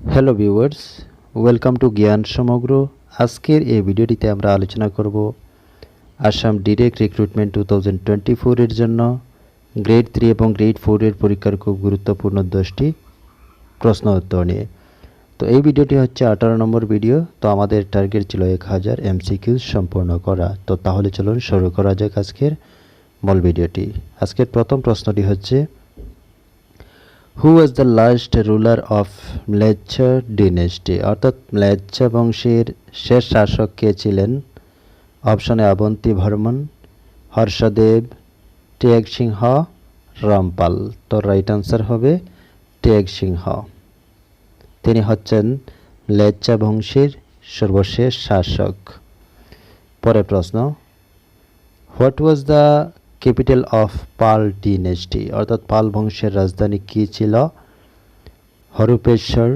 Hello viewers, welcome to জ্ঞান সমগ্র। আজকের এই ভিডিওটিতে আমরা আলোচনা করব আসাম ডিরেক্ট রিক্রুটমেন্ট 2024 এর জন্য গ্রেড 3 এবং গ্রেড 4 এর পরীক্ষার খুব গুরুত্বপূর্ণ 10টি প্রশ্ন উত্তর নিয়ে। তো এই ভিডিওটি হচ্ছে 18 নম্বর ভিডিও। তো আমাদের টার্গেট ছিল 1000 এমসিকিউ সম্পূর্ণ করা। তো তাহলে চলুন শুরু করা যাক আজকের মূল ভিডিওটি। আজকের প্রথম প্রশ্নটি হচ্ছে who was the last ruler of Mlechchha dynasty, অর্থাৎ ম্লেচ্ছা বংশের শেষ শাসক কে ছিলেন? অপশনে অবন্তী বর্মন, হর্ষদেব, টেগ সিংহ, রামপাল। তো রাইট আনসার হবে টেগ সিংহ। তিনি হচ্ছেন ম্লেচ্ছা বংশের সর্বশেষ শাসক। পরের প্রশ্ন, what was the capital of Pala dynasty, অর্থাৎ পাল বংশের রাজধানী কী ছিল? হরুপেশ্বর,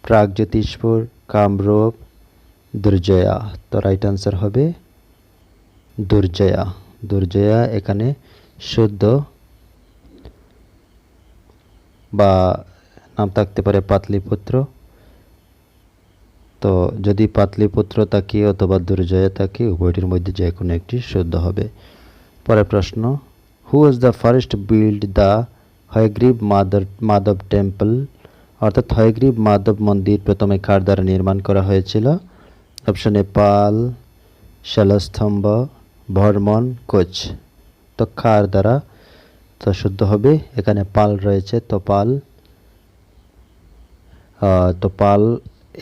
প্রাগজ্যোতিষপুর, কামরূপ, দুর্জয়া। তো রাইট আনসার হবে দুর্জয়া। দুর্জয়া এখানে শুদ্ধ, বা নাম থাকতে পারে পাটলিপুত্র। তো যদি পাটলিপুত্র থাকে অথবা দুর্জয়া থাকে, উভয়টির মধ্যে যে কোনো একটি শুদ্ধ হবে। পরের প্রশ্ন, who was the first build the Hayagriva Madhava temple, অর্থাৎ হয়গ্রীব মাধব মন্দির প্রথমে কার দ্বারা নির্মাণ করা হয়েছিল? অপশনে পাল, শালস্তম্ভ, বর্মন, কোচ। তো কার দ্বারা? তো শুদ্ধ হবে এখানে পাল রয়েছে। তো পাল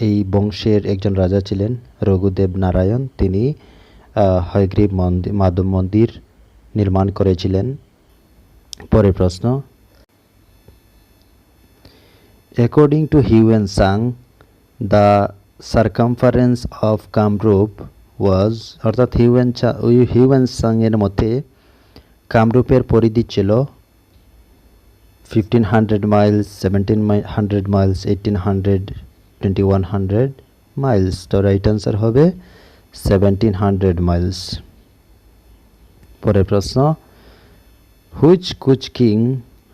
এই বংশের একজন রাজা ছিলেন রঘুদেব নারায়ণ। তিনি হয়গ্রীব মাধব মন্দির নির্মাণ করেছিলেন। পরের প্রশ্ন, according to Hiuen Tsang the circumference of Kamarupa was, অর্থাৎ হিউয়েন সাং এর মতে কামরূপের পরিধি ছিল 1500 মাইলস, 1700 মাইলস, 1800, 2100 মাইলস। তো রাইট আনসার হবে 1700 মাইলস। পরের প্রশ্ন, which Koch king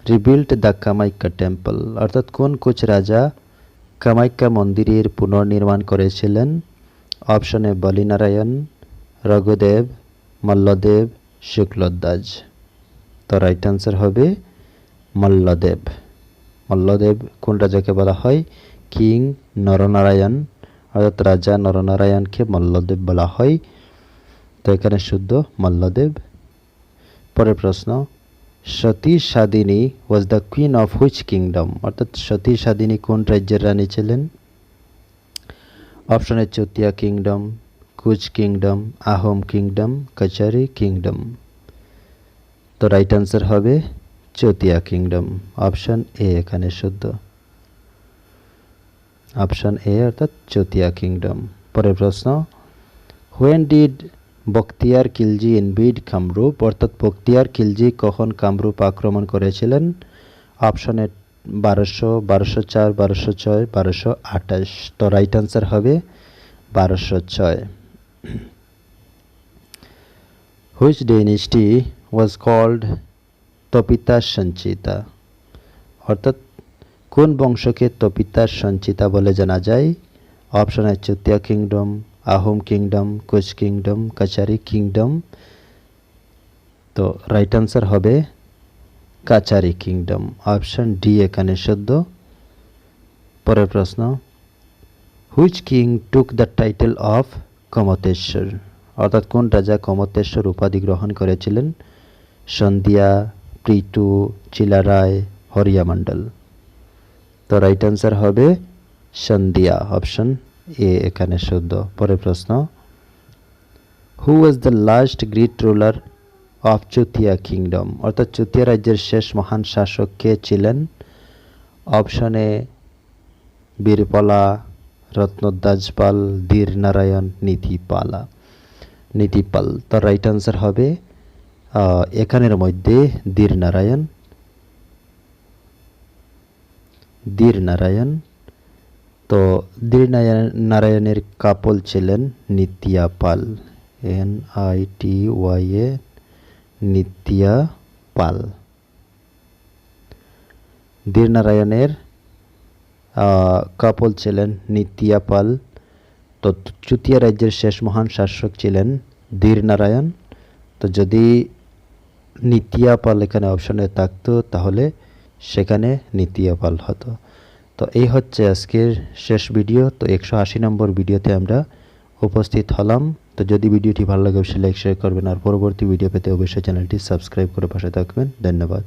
rebuilt the Kamakhya temple, অর্থাৎ কোন কুচ রাজা কামাখ্যা মন্দিরের পুনর্নির্মাণ করেছিলেন? অপশনে বলিনারায়ণ, রঘুদেব, মল্লদেব, শুক্লধ্বজ। তো রাইট আনসার হবে মল্লদেব। মল্লদেব কোন রাজাকে বলা হয়? কিং নরনারায়ণ, অর্থাৎ রাজা নরনারায়ণকে মল্লদেব বলা হয়। তো এখানে শুদ্ধ মল্লদেব। পরের প্রশ্ন, Sati Sadini was the queen of which kingdom, অর্থাৎ সতী সাদিনী কোন রাজ্যের রানী ছিলেন? অপশনে Chutia kingdom, Koch kingdom, Ahom kingdom, Kachari kingdom. তো রাইট আনসার হবে চৌতিয়া কিংডম। অপশন এ এখানে শুদ্ধ। অপশন এ অর্থাৎ চৌতিয়া কিংডম। পরের প্রশ্ন, when did Bakhtiyar Khilji invade Kamrup, অর্থাৎ বখতিয়ার খিলজি কখন কামরূপ আক্রমণ করেছিলেন? অপশনে 1200, 1204, 1206, 1228। তো রাইট আনসার হবে 1206। Which dynasty was called Tapita Sanchita, অর্থাৎ কোন বংশকে তপিতা সঞ্চিতা বলে জানা যায়? অপশনে Chutia kingdom, Ahom kingdom, Koch kingdom, Kachari kingdom. তো রাইট আনসার হবে কাচারি কিংডম। অপশন ডি এখানে শুদ্ধ। পরের প্রশ্ন, which king took the title of Kamateswar, অর্থাৎ কোন রাজা কমতেশ্বর উপাধি গ্রহণ করেছিলেন? সন্ধিয়া, প্রীটু, চিলারায়, হরিয়ামণ্ডল। তো রাইট আনসার হবে সন্ধিয়া। অপশন এ এখানে শুদ্ধ। পরের প্রশ্ন, who was the last great ruler of Chutia kingdom, অর্থাৎ চুতিয়া রাজ্যের শেষ মহান শাসক কে ছিলেন? অপশনে বীরপলা, রত্নদ্বাজপাল, ধীর নারায়ণ, নীতিপাল। তো রাইট আনসার হবে এখানের মধ্যে ধীর নারায়ণ। তো ধীর নারায়ণের কাপল ছিলেন নিত্যাপাল, NITYA, নিত্যাপাল। ধীর নারায়ণের কাপল ছিলেন নিতিয়া পাল। তো চুতিয়া রাজ্যের শেষ মহান শাসক ছিলেন ধীর নারায়ণ। তো যদি নিতিয়া পাল এখানে অপশনে থাকতো তাহলে সেখানে নিতিয়া পাল হতো। তো এই হচ্ছে আজকের শেষ ভিডিও। তো 180 নম্বর ভিডিওতে আমরা উপস্থিত হলাম। তো যদি ভিডিওটি ভালো লাগে অবশ্যই লাইক শেয়ার করবেন, আর পরবর্তী ভিডিও পেতে অবশ্যই চ্যানেলটি সাবস্ক্রাইব করে পাশে থাকবেন। ধন্যবাদ।